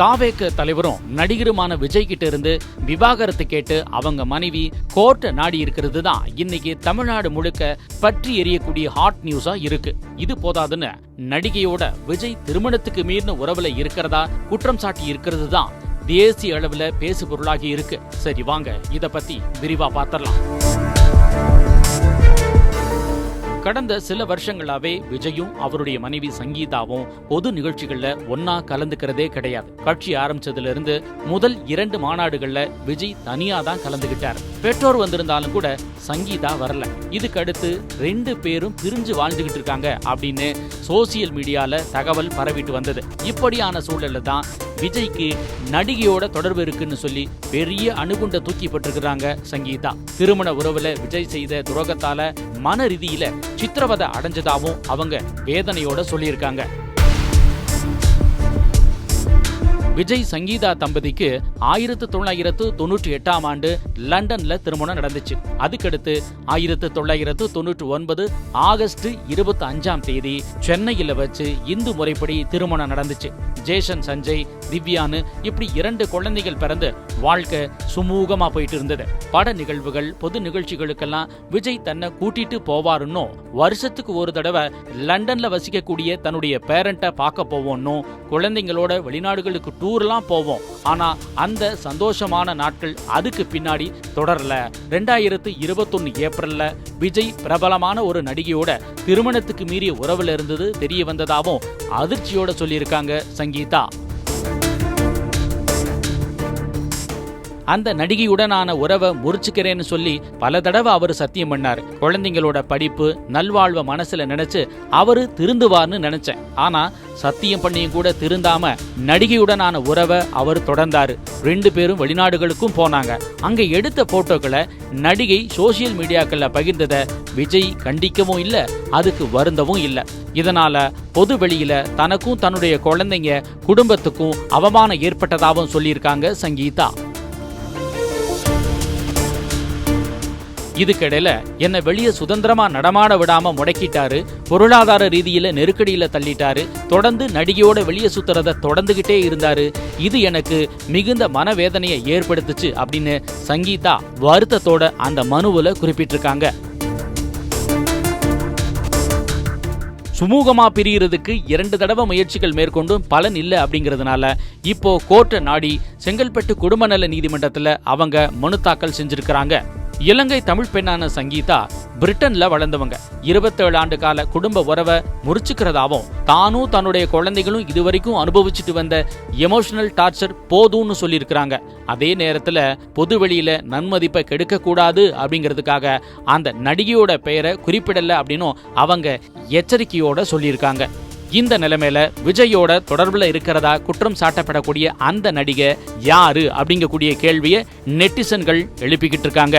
தாவேக தலைவரும் நடிகருமான விஜய் கிட்ட இருந்து விவாகரத்து கேட்டு அவங்க மனைவி கோர்ட் நாடி இருக்கிறது தான் இன்னைக்கு தமிழ்நாடு முழுக்க பற்றி எரியக்கூடிய ஹாட் நியூஸா இருக்கு. இது போதாதுன்னு நடிகையோட விஜய் திருமணத்துக்கு மீறின உறவுல இருக்கிறதா குற்றம் சாட்டி இருக்கிறது தான் தேசிய அளவுல பேசு பொருளாகி இருக்கு. சரி வாங்க இத பத்தி விரிவா பார்த்தரலாம். கடந்த சில வருஷங்களாவே விஜயும் அவருடைய மனைவி சங்கீதாவும் பொது நிகழ்ச்சிகள்ல ஒன்னா கலந்துக்கிறதே கிடையாது. கட்சி ஆரம்பிச்சதுல இருந்து முதல் 2 மாநாடுகள்ல விஜய் தனியா தான் கலந்துகிட்டார். பெற்றோர் வந்திருந்தாலும் கூட சங்கீதா வரல. இதுக்கு அடுத்து 2 பேரும் பிரிஞ்சு வாழ்ந்துகிட்டு இருக்காங்க அப்படின்னு சோசியல் மீடியால தகவல் பரவிட்டு வந்தது. இப்படியான சூழல்ல தான் விஜய்க்கு நடிகையோட தொடர்பு இருக்குன்னு சொல்லி பெரிய அணுகுண்ட தூக்கி பட்டிருக்கிறாங்க சங்கீதா. திருமண உறவுல விஜய் செய்த துரோகத்தால மன ரீதியில சித்திரவதை அடைஞ்சதாவும் அவங்க வேதனையோட சொல்லியிருக்காங்க. விஜய் சங்கீதா தம்பதிக்கு 1998ஆம் ஆண்டு லண்டன்ல திருமணம் நடந்துச்சு. அதுக்கடுத்து 1999 ஆகஸ்ட் 25ஆம் தேதி சென்னையில வச்சு இந்து முறைப்படி திருமணம் நடந்துச்சு. ஜேசன் சஞ்சய், திவ்யானு இப்படி 2 குழந்தைகள் பிறந்து வாழ்க்கை சுமூகமா போயிட்டு இருந்தது. பட நிகழ்வுகள், பொது நிகழ்ச்சிகளுக்கெல்லாம் விஜய் தன்னை கூட்டிட்டு போவாருன்னு வருஷத்துக்கு ஒரு தடவை லண்டன்ல வசிக்கக்கூடிய தன்னுடைய பேரண்ட்டை பார்க்க போவோம்னும் குழந்தைங்களோட வெளிநாடுகளுக்கு டூர்லாம் போவோம். ஆனா அந்த சந்தோஷமான நாட்கள் அதுக்கு பின்னாடி தொடரல. 2021 ஏப்ரல்ல விஜய் பிரபலமான ஒரு நடிகையோட திருமணத்துக்கு மீறிய உறவுல இருந்தது தெரிய வந்ததாகவும் அதிர்ச்சியோட சொல்லியிருக்காங்க சங்கீதா. அந்த நடிகையுடனான உறவை முறிச்சுக்கிறேன்னு சொல்லி பல தடவை அவர் சத்தியம் பண்ணார். குழந்தைங்களோட படிப்பு நல்வாழ்வை மனசுல நினைச்சு அவரு திருந்துவார்னு நினைச்சேன். ஆனா சத்தியம் பண்ணியும் கூட திருந்தாம நடிகையுடனான உறவை அவர் தொடர்ந்தாரு. 2 பேரும் வெளிநாடுகளுக்கும் போனாங்க. அங்க எடுத்த போட்டோக்களை நடிகை சோசியல் மீடியாக்கள்ல பகிர்ந்தத விஜய் கண்டிக்கவும் இல்ல, அதுக்கு வருந்தவும் இல்ல. இதனால பொது வெளியில தனக்கும் தன்னுடைய குழந்தைங்க குடும்பத்துக்கும் அவமானம் ஏற்பட்டதாகவும் சொல்லியிருக்காங்க சங்கீதா. இதுக்கிடையில என்ன வெளியே சுதந்திரமா நடமாட விடாம முடக்கிட்டாரு, பொருளாதார ரீதியில நெருக்கடியில தள்ளிட்டாரு, தொடர்ந்து நடிகையோட வெளியே சுத்துறத தொடர்ந்துகிட்டே இருந்தாரு. இது எனக்கு மிகுந்த மனவேதனையை ஏற்படுத்துச்சு அப்படின்னு சங்கீதா வருத்தத்தோட அந்த மனுவுல குறிப்பிட்டிருக்காங்க. சுமூகமா பிரியறதுக்கு 2 தடவை முயற்சிகள் மேற்கொண்டும் பலன் இல்லை அப்படிங்கிறதுனால இப்போ கோர்ட்டை நாடி செங்கல்பட்டு குடும்ப நல நீதிமன்றத்துல அவங்க மனு தாக்கல் செஞ்சிருக்கிறாங்க. இலங்கை தமிழ் பெண்ணான சங்கீதா பிரிட்டன்ல வளர்ந்தவங்க. 27 ஆண்டு கால குடும்ப உறவை முறிச்சுக்கிறதாவும் தானும் தன்னுடைய குழந்தைகளும் இதுவரைக்கும் அனுபவிச்சுட்டு வந்த எமோஷனல் டார்ச்சர் போதும்னு சொல்லியிருக்கிறாங்க. அதே நேரத்துல பொது வெளியில நன்மதிப்பை கெடுக்க கூடாது அப்படிங்கிறதுக்காக அந்த நடிகையோட பெயரை குறிப்பிடல அப்படின்னு அவங்க எச்சரிக்கையோட சொல்லியிருக்காங்க. இந்த நிலைமையில விஜயோட தொடர்புல இருக்கிறதா குற்றம் சாட்டப்படக்கூடிய அந்த நடிகை யாரு அப்படிங்கக்கூடிய கேள்வியை நெட்டிசன்கள் எழுப்பிக்கிட்டு இருக்காங்க.